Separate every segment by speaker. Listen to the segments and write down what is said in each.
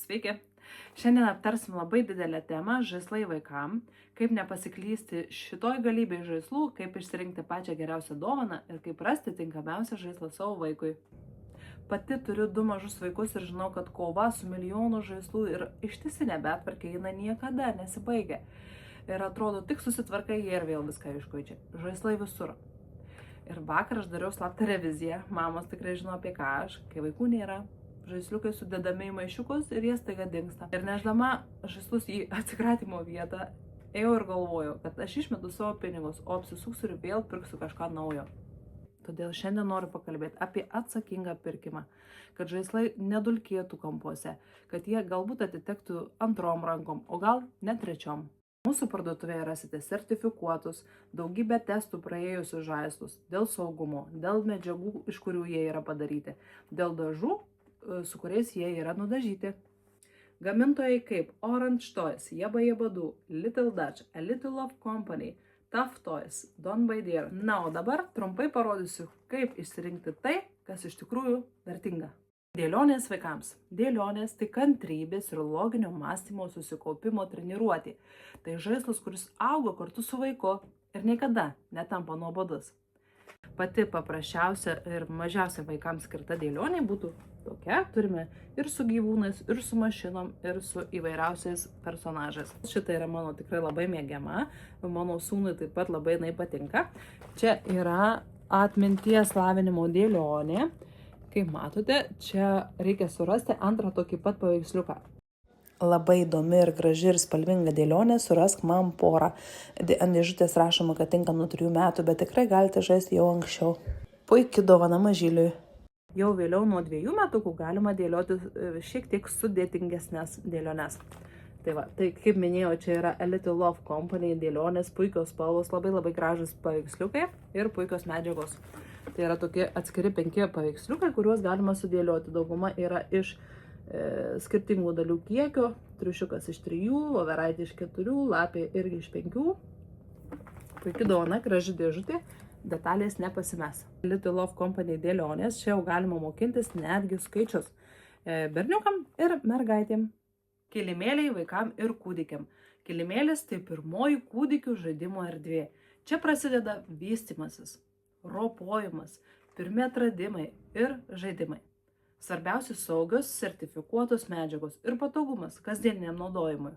Speaker 1: Sveiki! Šiandien aptarsim labai didelę temą - žaislai vaikam, kaip nepasiklysti šitoj galybėj žaislų, kaip išsirinkti pačią geriausią dovaną ir kaip rasti tinkamiausią žaislą savo vaikui. Pati turiu 2 mažus vaikus ir žinau, kad kova su milijonu žaislų ir ištisinė betvarkė jinai niekada nesibaigia. Ir atrodo, tik susitvarkai jie ir vėl viską iškuičia. Žaislai visur. Ir vakar aš dariau slaptą reviziją, mamos tikrai žino apie ką aš, kai vaikų nėra. Žaisliukai sudedami į maišiukus ir jie staiga dingsta. Ir neždama žaislus į atsikratymo vietą, ėjau ir galvojau, kad aš išmetu savo pinigus, o apsisuksiu ir vėl pirksiu kažką naujo. Todėl šiandien noriu pakalbėti apie atsakingą pirkimą, kad žaislai nedulkėtų kampuose, kad jie galbūt atitektų antrom rankom, o gal net trečiom. Mūsų parduotuvėje rasite sertifikuotus, daugybę testų praėjusius žaislus dėl saugumo, dėl medžiagų, iš kurių jie yra padaryti, dėl dažų, su kuriais jie yra nudažyti. Gamintojai kaip Orange Toys, Jeba Jebadu, Little Dutch, A Little Love Company, Tough Toys, Don Buy There. Na, o dabar trumpai parodysiu, kaip išsirinkti tai, kas iš tikrųjų vertinga. Dėlionės vaikams. Dėlionės tai kantrybės ir loginio mąstymo susikaupimo treniruotė. Tai žaislas, kuris auga kartu su vaiku ir niekada netampa nuobodus. Pati paprasčiausia ir mažiausia vaikams skirta dėlionė būtų tokia. Turime ir su gyvūnais, ir su mašinom, ir su įvairiausiais personažais. Šita yra mano tikrai labai mėgiama, mano sūnui taip pat labai jinai patinka. Čia yra atminties lavinimo dėlionė. Kaip matote, čia reikia surasti antrą tokį pat paveiksliuką. Labai įdomi ir graži ir spalvinga dėlionė, surask man porą. Ant dėžutės rašoma, kad tinka nuo 3 metų, bet tikrai galite žaisti jau anksčiau. Puikiai dovana mažyliui. Jau vėliau nuo 2 metukų galima dėlioti šiek tiek sudėtingesnės dėliones. Tai kaip minėjau, čia yra A Little Love Company dėlionės, puikios spalvos, labai gražus paveiksliukai ir puikios medžiagos. Tai yra tokie atskiri 5 paveiksliukai, kuriuos galima sudėlioti. Dauguma yra iš skirtingų dalių kiekio, triušiukas iš 3, voveraitė iš 4, lapė irgi iš 5. Puikiai dovana, graži dėžutė, detalės nepasimes. Little Love Company dėlionės, čia jau galima mokintis netgi skaičius berniukam ir mergaitėm. Kilimėliai vaikam ir kūdikiam. Kilimėlis tai pirmoji kūdikių žaidimo erdvė. Čia prasideda vystymasis, ropojimas, pirmi atradimai ir žaidimai. Svarbiausia saugios, sertifikuotos medžiagos ir patogumas kasdieniniam naudojimui.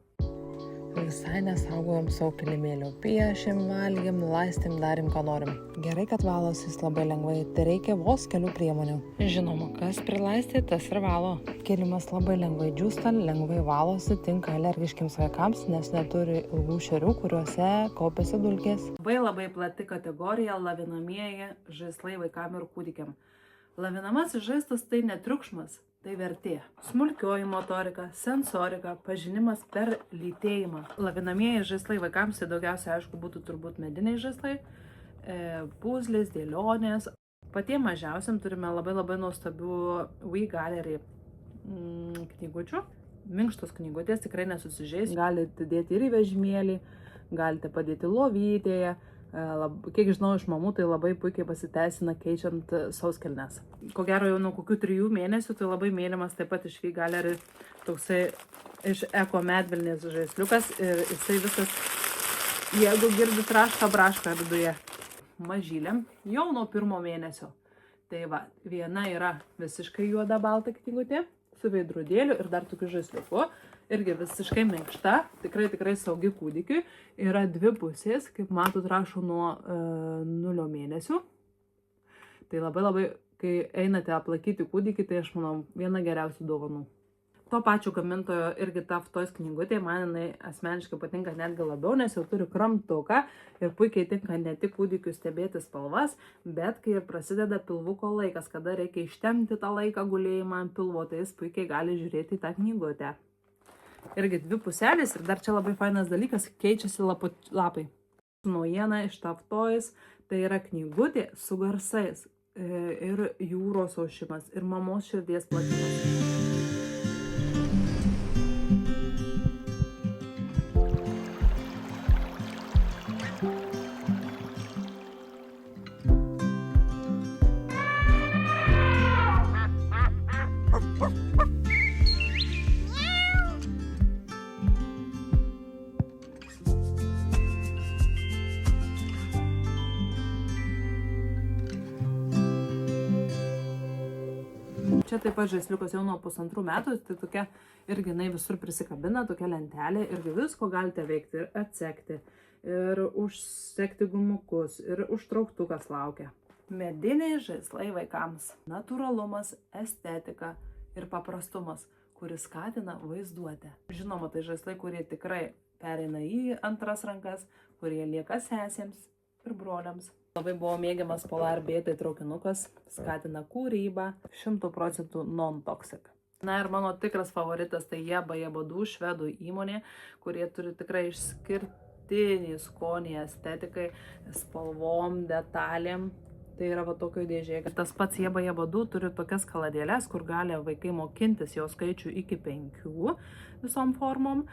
Speaker 1: Visai nesaugojom savo kilimėlio. Piešėm, valgėm, laistėm, darėm, ką norim. Gerai, kad valosi jis labai lengvai, tai reikia vos kelių priemonių. Žinoma, kas prilaistė, tas ir valo. Kilimas labai lengvai džiūsta, lengvai valosi, tinka alergiškiams vaikams, nes neturi ilgų šerių, kuriuose kaupiasi dulkės. Labai plati kategorija lavinamieji žaislai vaikam ir kūdikiam. Lavinamasis žaislas tai ne triukšmas, tai vertė. Smulkioji motorika, sensorika, pažinimas per lytėjimą. Lavinamieji žaislai vaikams tai daugiausia, aišku, būtų turbūt mediniai žaislai, puzlės, dėlionės. Patiem mažiausiam turime labai nuostabių We Gallery knygučių. Minkštos knygutės tikrai nesusižeis. Galite dėti ir į vežimėlį, galite padėti lovytėje. Kiek žinau iš mamų, tai labai puikiai pasiteisina keičiant sauskelnes. Ko gero jau nuo kokių 3 mėnesių, tai labai mėlymas taip pat iš We Gallery toksai iš eko medvilnės žaisliukas ir jisai visas, jeigu girdit rašką brašką viduje, mažyliam jau nuo 1 mėnesio. Tai va, viena yra visiškai juoda balta knygutė su veidrodėliu ir dar tokiu žaisliuku. Irgi visiškai minkšta, tikrai saugi kūdikiui. Yra 2 pusės, kaip matot, rašo nuo 0 mėnesių. Tai labai, kai einate aplankyti kūdikį, tai aš manau, viena geriausių dovanų. To pačio gamintojo irgi Tough Toys knygutė, man jinai asmeniškai patinka netgi labiau, nes jau turi kramtuką ir puikiai tinka ne tik kūdikių stebėti spalvas, bet kai ir prasideda pilvuko laikas, kada reikia ištempti tą laiką gulėjimą ant pilvo, tai jis puikiai gali žiūrėti į tą knygutę. Irgi 2 puselės ir dar čia labai fainas dalykas, keičiasi lapai. Naujiena iš Tough Toys, tai yra knygutė su garsais ir jūros ošimas ir mamos širdies plakimas. Čia taip pat žaisliukas jau nuo 1,5 metų, tai tokia irgi jinai visur prisikabina, tokia lentelė, irgi visko galite veikti ir atsekti, ir užsekti gumukus, ir užtrauktukas laukia. Mediniai žaislai vaikams. Natūralumas, estetika ir paprastumas, kuris skatina vaizduotę. Žinoma, tai žaislai, kurie tikrai pereina į antras rankas, kurie lieka sesėms ir broliams. Labai buvo mėgiamas Polar B, tai traukinukas, skatina kūrybą, 100% non-toxic. Na ir mano tikras favoritas tai Jebadu, švedų įmonė, kurie turi tikrai išskirtinį skonį, estetikai, spalvom, detalėm. Tai yra va tokio dėžėje. Tas pats Jebadu turi tokias kaladėlės, kur gali vaikai mokintis jo skaičių iki 5 visom formom.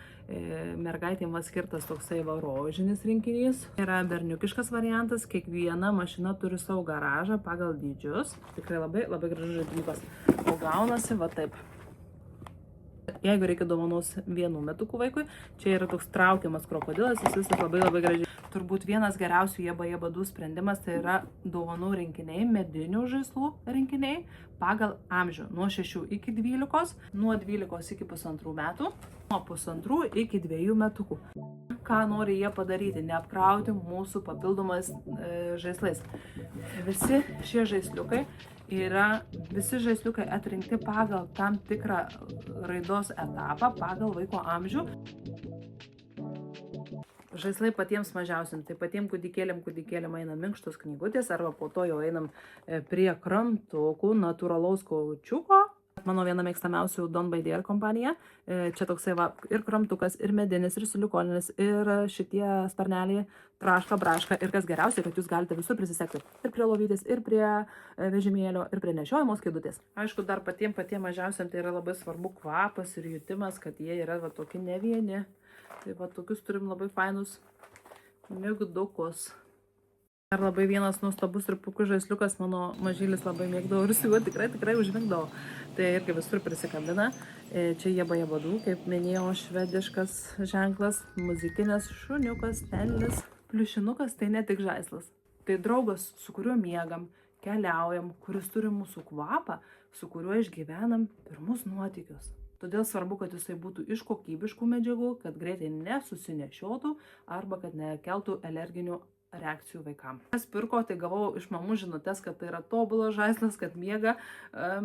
Speaker 1: Mergaitėm skirtas toksai rožinis rinkinys. Yra berniukiškas variantas, kiekviena mašina turi savo garažą pagal dydžius. Tikrai labai, labai gražus žaidimas. O gaunasi va taip. Jeigu reikia dovanos 1 metukų vaikui, čia yra toks traukiamas krokodilas, jis visas labai labai gražiai. Turbūt vienas geriausių Jebadu sprendimas tai yra dovanų rinkiniai, medinių žaislų rinkiniai pagal amžių. Nuo 6 iki 12, nuo 12 iki 1,5 metų, nuo 1,5 iki 2 metukų. Ką nori jie padaryti? Neapkrauti mūsų papildomais žaislais. Visi šie žaisliukai visi žaisliukai atrinkti pagal tam tikrą raidos etapą, pagal vaiko amžių. Žaislai patiems mažiausiam, tai patiems kūdikėliam eina minkštos knygutės, arba po to jau einam prie kramtukų, natūralaus kaučiuko. Mano viena mėgstamiausių Don by Dare kompanija. Čia toksai va, ir kramtukas, ir medinis, ir silikoninis, ir šitie sparneliai, traška, braška. Ir kas geriausia, kad jūs galite visur prisisekti. Ir prie lovytės, ir prie vežimėlio, ir prie nešiojamos kėdutės. Aišku, dar patiems mažiausiam tai yra labai svarbu kvapas ir jutimas, kad jie yra va tokie ne vieni. Tai va tokius turim labai fainus mygdukus. Dar labai vienas nuostabus ir puikus žaisliukas, mano mažylis labai mėgdavo ir su juo tikrai užmigdavo. Tai irgi visur prisikabina. Čia Jebadu, kaip minėjau, švediškas ženklas, muzikinis šuniukas, tenlis. Pliušinukas tai ne tik žaislas. Tai draugas, su kuriuo miegam, keliaujam, kuris turi mūsų kvapą, su kuriuo išgyvenam pirmus nuotykius. Todėl svarbu, kad jisai būtų iš kokybiškų medžiagų, kad greitai nesusinešiotų arba kad nekeltų alerginių reakcijų vaikams. Kas pirko, tai gavau iš mamų žinutes, kad tai yra tobulas žaislas, kad miega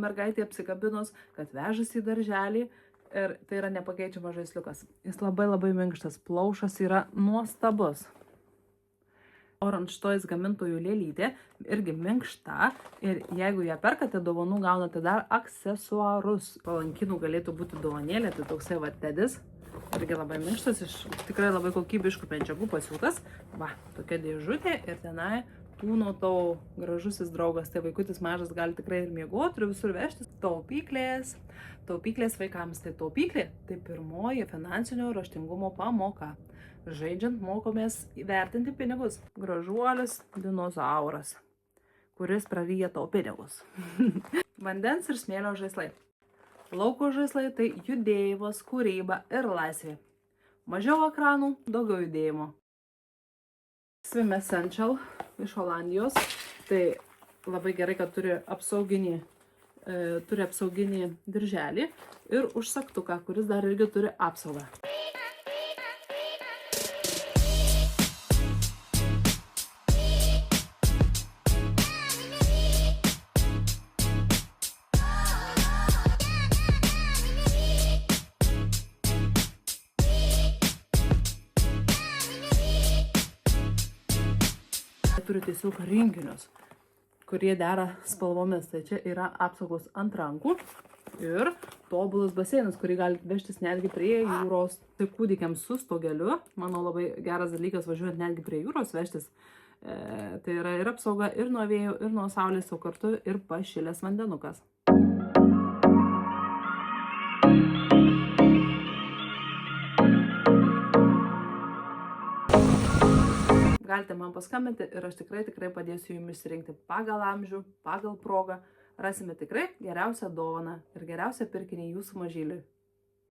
Speaker 1: mergaitė apsikabinus, kad vežasi į darželį ir tai yra nepakeičiamas žaisliukas. Jis labai labai minkštas, plaušas yra nuostabus. Orange Toys gamintojų lėlytė irgi minkšta ir jeigu ją perkate dovanų, gaunate dar aksesuarus. Palankynų galėtų būti dovanėlė, tai toksai va tedis. Irgi labai minkštas, iš tikrai labai kokybiškų medžiagų pasiūtas. Va, tokia dėžutė ir tenai tūno tavo gražusis draugas. Tai vaikutis mažas gali tikrai ir miegoti, ir visur vežtis. Taupyklės. Taupyklės vaikams. Tai taupyklė, tai pirmoji finansinio raštingumo pamoka. Žaidžiant mokomės įvertinti pinigus. Gražuolis dinozauras, kuris praryja tau pinigus. Vandens ir smėlio žaislai. Lauko žaislai tai judėjimas, kūryba ir laisvė. Mažiau ekranų, daugiau judėjimo. Swim Essential iš Olandijos. Tai labai gerai, kad turi apsauginį dirželį ir užsaktuką, kuris dar irgi turi apsaugą. Turi tiesiog rinkinius, kurie dera spalvomis. Tai čia yra apsaugos ant rankų ir tobulas baseinas, kurį galite vežtis netgi prie jūros. Tai kūdikiams su stogeliu, mano labai geras dalykas važiuojant netgi prie jūros vežtis. Tai yra ir apsauga ir nuo vėjo, ir nuo saulės, o kartu ir pašilęs vandenukas. Galite man paskambinti ir aš tikrai padėsiu jums išsirinkti pagal amžių, pagal progą. Rasime tikrai geriausią dovaną ir geriausią pirkinį jūsų mažyliui.